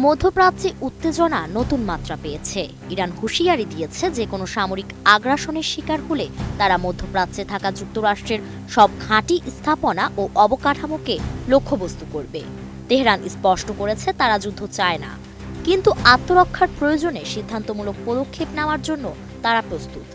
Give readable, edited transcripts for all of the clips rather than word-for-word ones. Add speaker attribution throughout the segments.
Speaker 1: মধ্যপ্রাচ্যে উত্তেজনা নতুন মাত্রা পেয়েছে। ইরান হুঁশিয়ারি দিয়েছে যে কোনো সামরিক আগ্রাসনের শিকার হলে তারা মধ্যপ্রাচ্যে থাকা যুক্তরাষ্ট্রের সব ঘাঁটি স্থাপনা ও অবকাঠামোকে লক্ষ্যবস্তু করবে। তেহরান স্পষ্ট করেছে তারা যুদ্ধ চায় না, কিন্তু আত্মরক্ষার প্রয়োজনে সিদ্ধান্তমূলক পদক্ষেপ নেওয়ার জন্য তারা প্রস্তুত।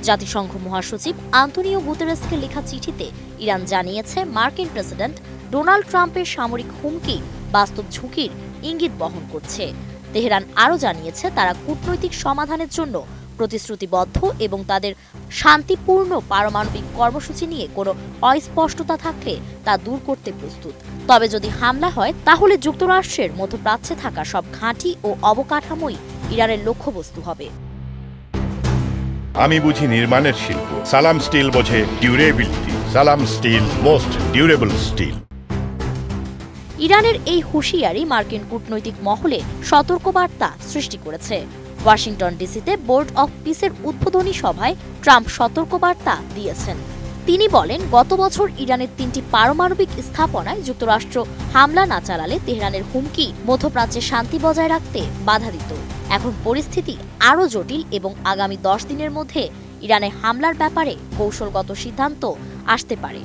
Speaker 1: জাতিসংঘ মহাসচিব আন্তোনিও গুতেরেসকে লেখা চিঠিতে ইরান জানিয়েছে মার্কিন প্রেসিডেন্ট ডোনাল্ড ট্রাম্পের সামরিক হুমকি বাস্তব ঝুঁকির ইঙ্গিত বহন করছে। তেহরান আরও জানিয়েছে তারা কূটনৈতিক সমাধানের জন্য প্রতিশ্রুতিবদ্ধ এবং তাদের শান্তিপূর্ণ পারমাণবিক কর্মসূচি নিয়ে কোনো অস্পষ্টতা থাকলে তা দূর করতে প্রস্তুত। তবে যদি হামলা হয় তাহলে যুক্তরাষ্ট্রের মধ্যপ্রাচ্যে থাকা সব ঘাঁটি ও অবকাঠামোই ইরানের লক্ষ্যবস্তু হবে।
Speaker 2: আমি বুঝি নির্মাণের শিল্প, সালাম স্টিল বোঝে ডিউরেবিলিটি। সালাম স্টিল, মোস্ট ডিউরেবল স্টিল।
Speaker 1: ইরানের এই হুঁশিয়ারি মার্কিন কূটনৈতিক মহলে সতর্কবার্তা সৃষ্টি করেছে। ওয়াশিংটন ডিসিতে বোর্ড অব পিসের উদ্বোধনী সভায় ট্রাম্প সতর্কবার্তা দিয়েছেন। তিনি বলেন, গত বছর ইরানের 3টি পারমাণবিক স্থাপনায় যুক্তরাষ্ট্র হামলা না চালালে তেহরানের হুমকি মধ্যপ্রাচ্যে শান্তি বজায় রাখতে বাধা দিত। এখন পরিস্থিতি আরও জটিল এবং আগামী 10 দিনের মধ্যে ইরানে হামলার ব্যাপারে কৌশলগত সিদ্ধান্ত আসতে পারে।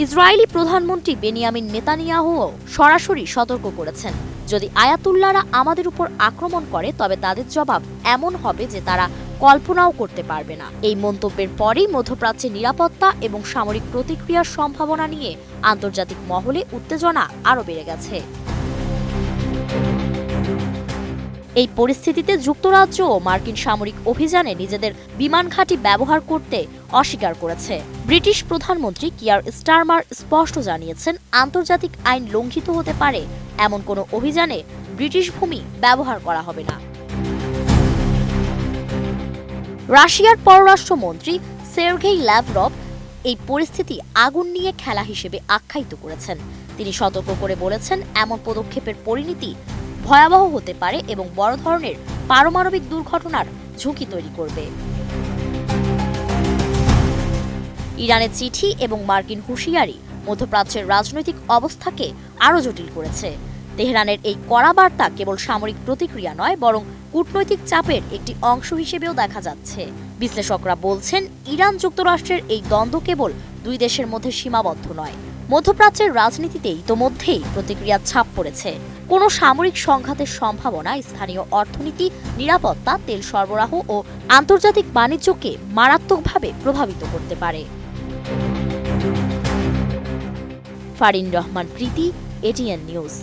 Speaker 1: ইসরায়েলি প্রধানমন্ত্রী বেনিয়ামিন নেতানিয়াহুও সরাসরি সতর্ক করেছেন, যদি আয়াতুল্লাহরা আমাদের উপর আক্রমণ করে তবে তাদের জবাব এমন হবে যে তারা কল্পনাও করতে পারবে না। এই মন্তব্যের পরেই মধ্যপ্রাচ্যে নিরাপত্তা এবং সামরিক প্রতিক্রিয়ার সম্ভাবনা নিয়ে আন্তর্জাতিক মহলে উত্তেজনা আরও বেড়ে গেছে। এই পরিস্থিতিতে যুক্তরাজ্য ও মার্কিন সামরিক অভিযানে নিজেদের বিমান ঘাঁটি ব্যবহার করতে অস্বীকার করেছে। ব্রিটিশ প্রধানমন্ত্রী কিয়ার স্টারমার স্পষ্ট জানিয়েছেন, আন্তর্জাতিক আইন লঙ্ঘিত হতে পারে এমন কোনো অভিযানে ব্রিটিশ ভূমি ব্যবহার করা হবে না। রাশিয়ার পররাষ্ট্রমন্ত্রী সের্গেই ল্যাভরভ এই পরিস্থিতি আগুন নিয়ে খেলা হিসেবে আখ্যায়িত করেছেন। তিনি সতর্ক করে বলেছেন, এমন পদক্ষেপের পরিণতি ভয়াবহ হতে পারে এবং বড় ধরনের পারমাণবিক দুর্ঘটনার ঝুঁকি তৈরি করবে। ইরানের চিঠি এবং মার্কিন হুঁশিয়ারি মধ্যপ্রাচ্যের রাজনৈতিক অবস্থাকে আরও জটিল করেছে। তেহরানের এই কড়া বার্তা কেবল সামরিক প্রতিক্রিয়া নয়, বরং কূটনৈতিক চাপের একটি অংশ হিসেবেও দেখা যাচ্ছে। বিশ্লেষকরা বলছেন, ইরান যুক্তরাষ্ট্রের এই দ্বন্দ্ব কেবল দুই দেশের মধ্যে সীমাবদ্ধ নয়, মধ্যপ্রাচ্যের রাজনীতিতে ইতোমধ্যেই প্রতিক্রিয়ার ছাপ পড়েছে। কোনো সামরিক সংঘাতের সম্ভাবনা স্থানীয় অর্থনীতি, নিরাপত্তা, তেল সরবরাহ ও আন্তর্জাতিক বাণিজ্যকে মারাত্মকভাবে প্রভাবিত করতে পারে। ফারিন রহমান প্রীতি, এটিএন নিউজ।